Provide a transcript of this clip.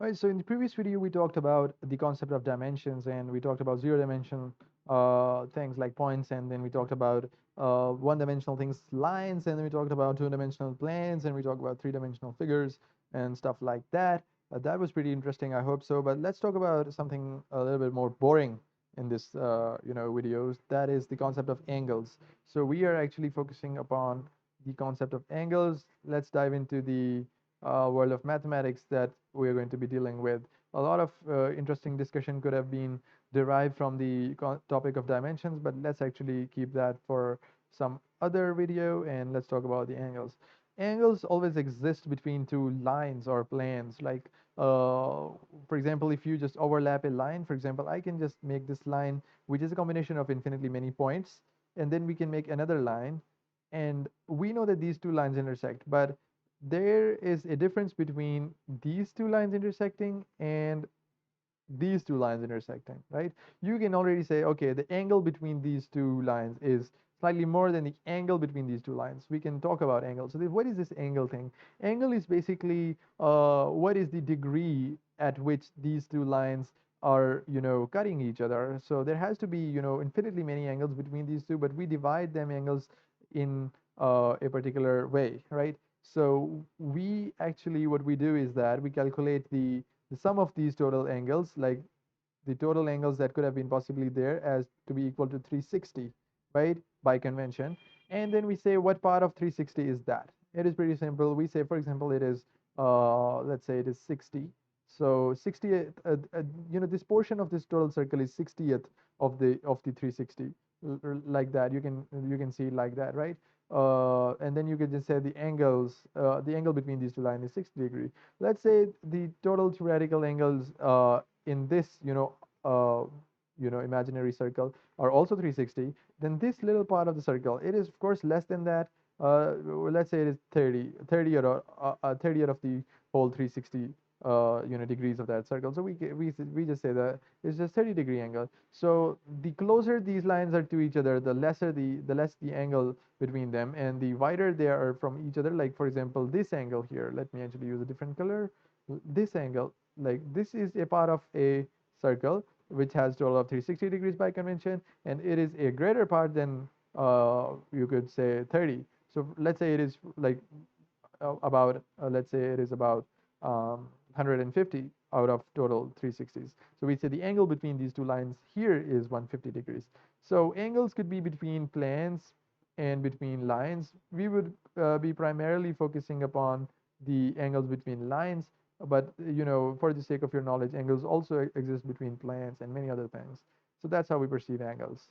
Right, so in the previous video, we talked about the concept of dimensions and we talked about zero-dimensional things like points, and then we talked about one-dimensional things, lines, and then we talked about two-dimensional planes, and we talked about three-dimensional figures and stuff like that. That was pretty interesting, I hope so. But let's talk about something a little bit more boring in this, videos. That is the concept of angles. So we are actually focusing upon the concept of angles. Let's dive into the world of mathematics that we're going to be dealing with. A lot of interesting discussion could have been derived from the topic of dimensions, but let's actually keep that for some other video and let's talk about the angles. Angles always exist between two lines or planes. Like, for example, if you just overlap a line, for example, I can just make this line, which is a combination of infinitely many points, and then we can make another line, and we know that these two lines intersect, but there is a difference between these two lines intersecting and these two lines intersecting, right? You can already say, okay, the angle between these two lines is slightly more than the angle between these two lines. We can talk about angle. So what is this angle thing? Angle is basically what is the degree at which these two lines are, cutting each other. So there has to be, infinitely many angles between these two, but we divide them angles in a particular way, right? So we actually, what we do is that we calculate the sum of these total angles, like the total angles that could have been possibly there, as to be equal to 360, right, by convention. And then we say what part of 360 is that. It is pretty simple. We say, for example, it is, let's say it is 60. So 60th, this portion of this total circle is 60th of the 360, like that. You can see it like that, right? And then you can just say the angle between these two lines is 60 degrees. Let's say the total theoretical angles in this, imaginary circle are also 360. Then this little part of the circle, it is of course less than that. Let's say it is 30 or 30th of the whole 360 degrees of that circle. So we just say that it's just 30-degree angle. So the closer these lines are to each other, the less the angle between them, and the wider they are from each other. Like, for example, this angle here, let me actually use a different color. This angle, like, this is a part of a circle which has total of 360 degrees by convention, and it is a greater part than, you could say, 30. So let's say it is like, about, let's say it is about 150 out of total 360s. So we say the angle between these two lines here is 150 degrees. So angles could be between planes and between lines. We would be primarily focusing upon the angles between lines, but for the sake of your knowledge, angles also exist between planes and many other things. So that's how we perceive angles.